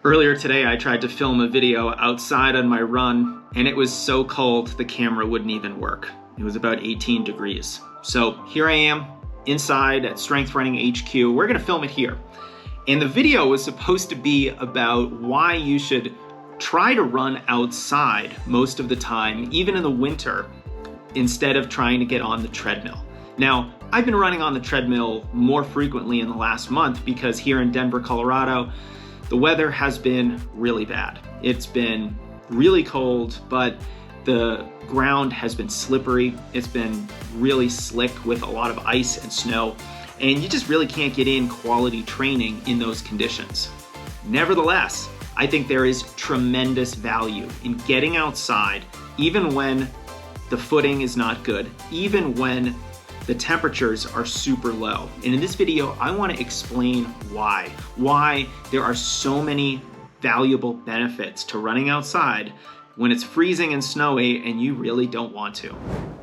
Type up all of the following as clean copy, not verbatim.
Earlier today, I tried to film a video outside on my run, and it was so cold the camera wouldn't even work. It was about 18 degrees. So here I am inside at Strength Running HQ. We're gonna film it here. And the video was supposed to be about why you should try to run outside most of the time, even in the winter, instead of trying to get on the treadmill. Now, I've been running on the treadmill more frequently in the last month because here in Denver, Colorado, the weather has been really bad. It's been really cold, but the ground has been slippery. It's been really slick with a lot of ice and snow, and you just really can't get in quality training in those conditions. Nevertheless, I think there is tremendous value in getting outside, even when the footing is not good, even when the temperatures are super low. And in this video, I want to explain why there are so many valuable benefits to running outside when it's freezing and snowy and you really don't want to.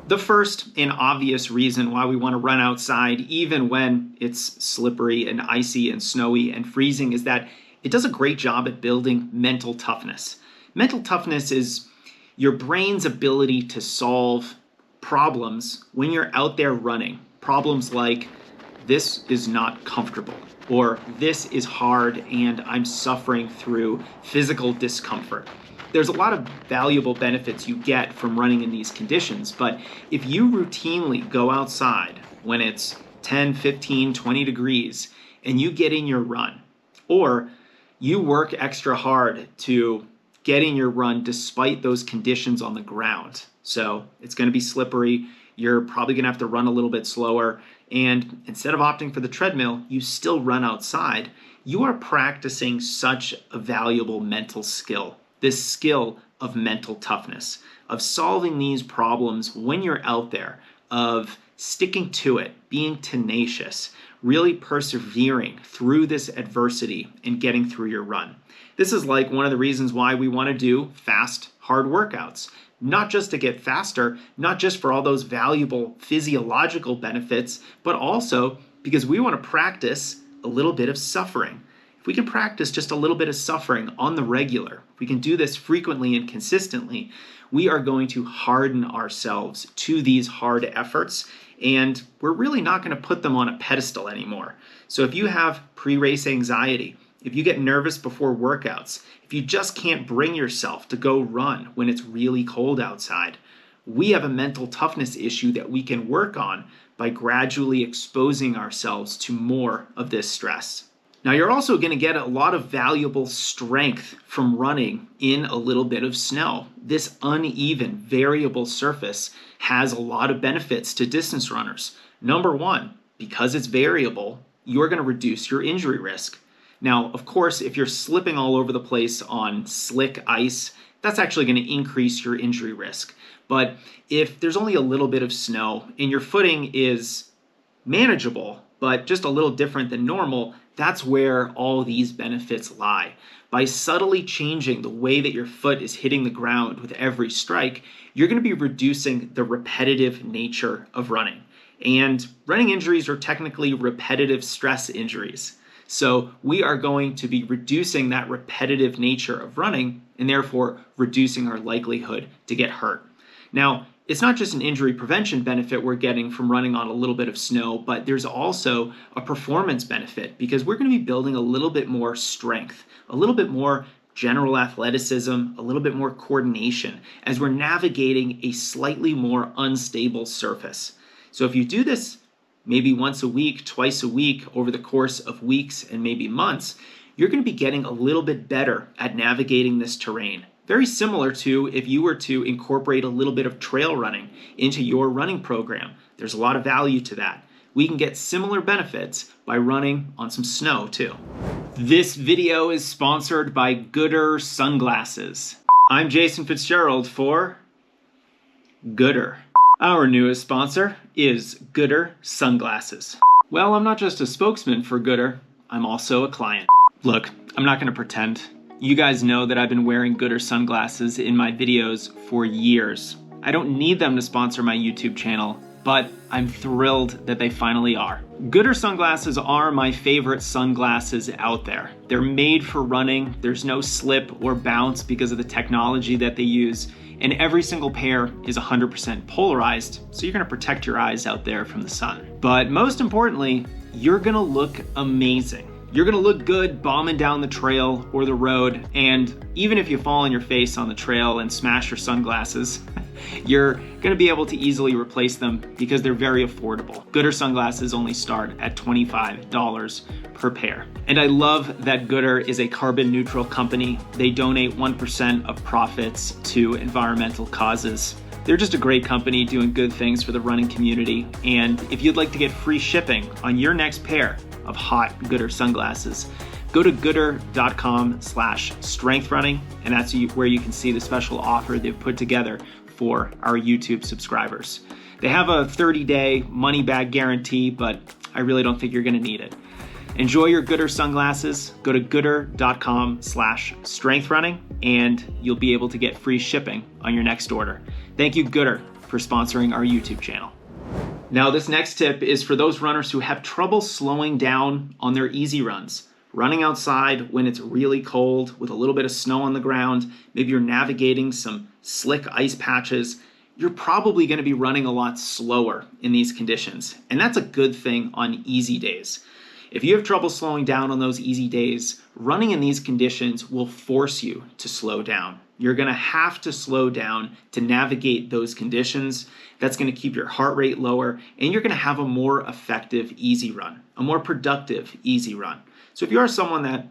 The first and obvious reason why we want to run outside, even when it's slippery and icy and snowy and freezing, is that it does a great job at building mental toughness. Mental toughness is your brain's ability to solve problems when you're out there running. Problems like, this is not comfortable, or this is hard and I'm suffering through physical discomfort. There's a lot of valuable benefits you get from running in these conditions, but if you routinely go outside when it's 10, 15, 20 degrees and you get in your run, or you work extra hard to get in your run despite those conditions on the ground. So it's going to be slippery, you're probably going to have to run a little bit slower, and instead of opting for the treadmill, you still run outside. You are practicing such a valuable mental skill, this skill of mental toughness, of solving these problems when you're out there, of sticking to it, being tenacious, really persevering through this adversity and getting through your run. This is like one of the reasons why we want to do fast, hard workouts. Not just to get faster, not just for all those valuable physiological benefits, but also because we want to practice a little bit of suffering. If we can practice just a little bit of suffering on the regular, if we can do this frequently and consistently, we are going to harden ourselves to these hard efforts, and we're really not going to put them on a pedestal anymore. So if you have pre-race anxiety, if you get nervous before workouts, if you just can't bring yourself to go run when it's really cold outside, we have a mental toughness issue that we can work on by gradually exposing ourselves to more of this stress. Now, you're also going to get a lot of valuable strength from running in a little bit of snow. This uneven, variable surface has a lot of benefits to distance runners. Number one, because it's variable, you're going to reduce your injury risk. Now, of course, if you're slipping all over the place on slick ice, that's actually going to increase your injury risk. But if there's only a little bit of snow and your footing is manageable, but just a little different than normal, that's where all these benefits lie. By subtly changing the way that your foot is hitting the ground with every strike, you're going to be reducing the repetitive nature of running. And running injuries are technically repetitive stress injuries. So we are going to be reducing that repetitive nature of running and therefore reducing our likelihood to get hurt. Now, it's not just an injury prevention benefit we're getting from running on a little bit of snow, but there's also a performance benefit because we're going to be building a little bit more strength, a little bit more general athleticism, a little bit more coordination as we're navigating a slightly more unstable surface. So if you do this maybe once a week, twice a week, over the course of weeks and maybe months, you're going to be getting a little bit better at navigating this terrain. Very similar to if you were to incorporate a little bit of trail running into your running program. There's a lot of value to that. We can get similar benefits by running on some snow too. This video is sponsored by Gooder Sunglasses. I'm Jason Fitzgerald for Gooder. Our newest sponsor is Gooder Sunglasses. Well, I'm not just a spokesman for Gooder, I'm also a client. Look, I'm not gonna pretend. You guys know that I've been wearing Gooder sunglasses in my videos for years. I don't need them to sponsor my YouTube channel but I'm thrilled that they finally are. Gooder sunglasses are my favorite sunglasses out there. They're made for running. There's no slip or bounce because of the technology that they use. And every single pair is 100% polarized, so you're gonna protect your eyes out there from the sun. But most importantly, you're gonna look amazing. You're gonna look good bombing down the trail or the road, and even if you fall on your face on the trail and smash your sunglasses, you're gonna be able to easily replace them because they're very affordable. Gooder sunglasses only start at $25 per pair. And I love that Gooder is a carbon neutral company. They donate 1% of profits to environmental causes. They're just a great company doing good things for the running community. And if you'd like to get free shipping on your next pair of hot Gooder sunglasses, go to gooder.com/strengthrunning, and that's where you can see the special offer they've put together for our YouTube subscribers. They have a 30-day money-back guarantee, but I really don't think you're gonna need it. Enjoy your Gooder sunglasses. Go to gooder.com/strengthrunning, and you'll be able to get free shipping on your next order. Thank you, Gooder, for sponsoring our YouTube channel. Now, this next tip is for those runners who have trouble slowing down on their easy runs. Running outside when it's really cold with a little bit of snow on the ground, maybe you're navigating some slick ice patches, you're probably going to be running a lot slower in these conditions. And that's a good thing on easy days. If you have trouble slowing down on those easy days, running in these conditions will force you to slow down. You're gonna have to slow down to navigate those conditions. That's gonna keep your heart rate lower, and you're gonna have a more effective easy run, a more productive easy run. So if you are someone that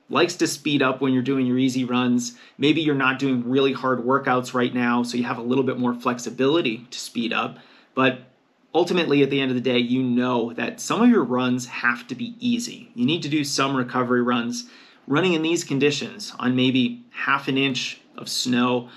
likes to speed up when you're doing your easy runs, maybe you're not doing really hard workouts right now, so you have a little bit more flexibility to speed up, but ultimately, at the end of the day, you know that some of your runs have to be easy. You need to do some recovery runs. Running in these conditions on maybe half an inch of snow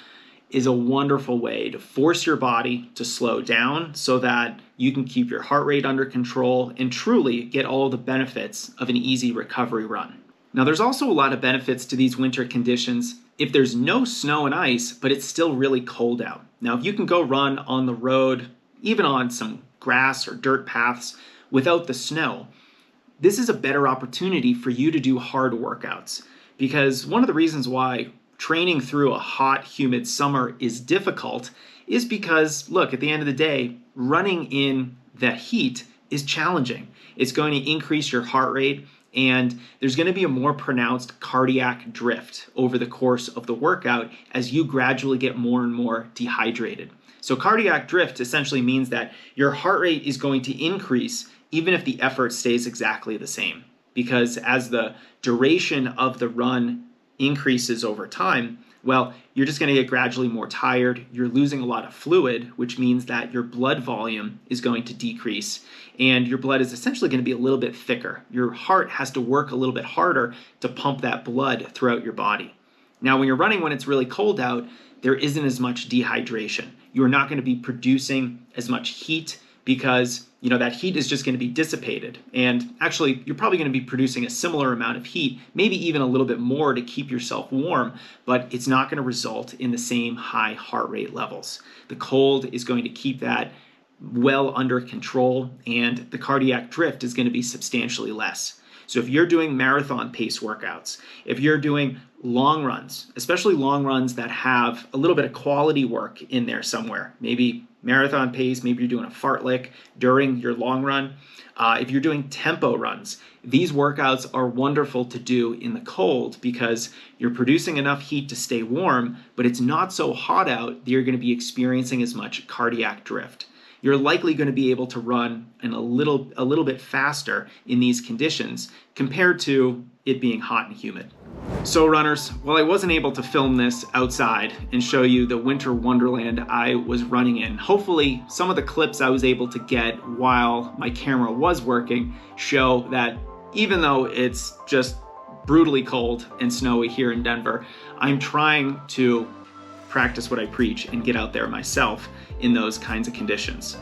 is a wonderful way to force your body to slow down so that you can keep your heart rate under control and truly get all the benefits of an easy recovery run. Now, there's also a lot of benefits to these winter conditions if there's no snow and ice, but it's still really cold out. Now, if you can go run on the road, even on some grass or dirt paths without the snow, this is a better opportunity for you to do hard workouts. Because one of the reasons why training through a hot, humid summer is difficult is because, look, at the end of the day, running in the heat is challenging. It's going to increase your heart rate, and there's going to be a more pronounced cardiac drift over the course of the workout as you gradually get more and more dehydrated. So cardiac drift essentially means that your heart rate is going to increase even if the effort stays exactly the same. Because as the duration of the run increases over time, well, you're just going to get gradually more tired. You're losing a lot of fluid, which means that your blood volume is going to decrease, and your blood is essentially going to be a little bit thicker. Your heart has to work a little bit harder to pump that blood throughout your body. Now, when you're running when it's really cold out, there isn't as much dehydration. You're not going to be producing as much heat because, that heat is just going to be dissipated. And actually, you're probably going to be producing a similar amount of heat, maybe even a little bit more to keep yourself warm, but it's not going to result in the same high heart rate levels. The cold is going to keep that well under control, and the cardiac drift is going to be substantially less. So if you're doing marathon pace workouts, if you're doing long runs, especially long runs that have a little bit of quality work in there somewhere, maybe marathon pace, maybe you're doing a fartlek during your long run. If you're doing tempo runs, these workouts are wonderful to do in the cold because you're producing enough heat to stay warm, but it's not so hot out that you're going to be experiencing as much cardiac drift. You're likely going to be able to run a little bit faster in these conditions compared to it being hot and humid. So runners, while I wasn't able to film this outside and show you the winter wonderland I was running in, hopefully some of the clips I was able to get while my camera was working show that even though it's just brutally cold and snowy here in Denver, I'm trying to practice what I preach and get out there myself in those kinds of conditions.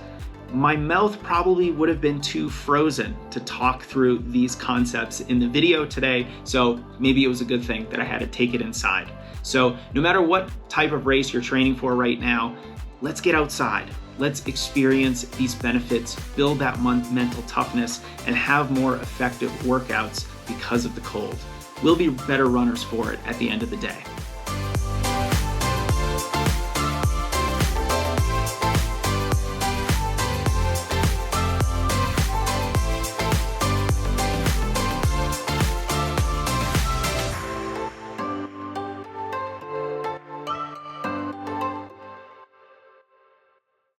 My mouth probably would have been too frozen to talk through these concepts in the video today, so maybe it was a good thing that I had to take it inside. So no matter what type of race you're training for right now, let's get outside. Let's experience these benefits, build that mental toughness, and have more effective workouts because of the cold. We'll be better runners for it at the end of the day.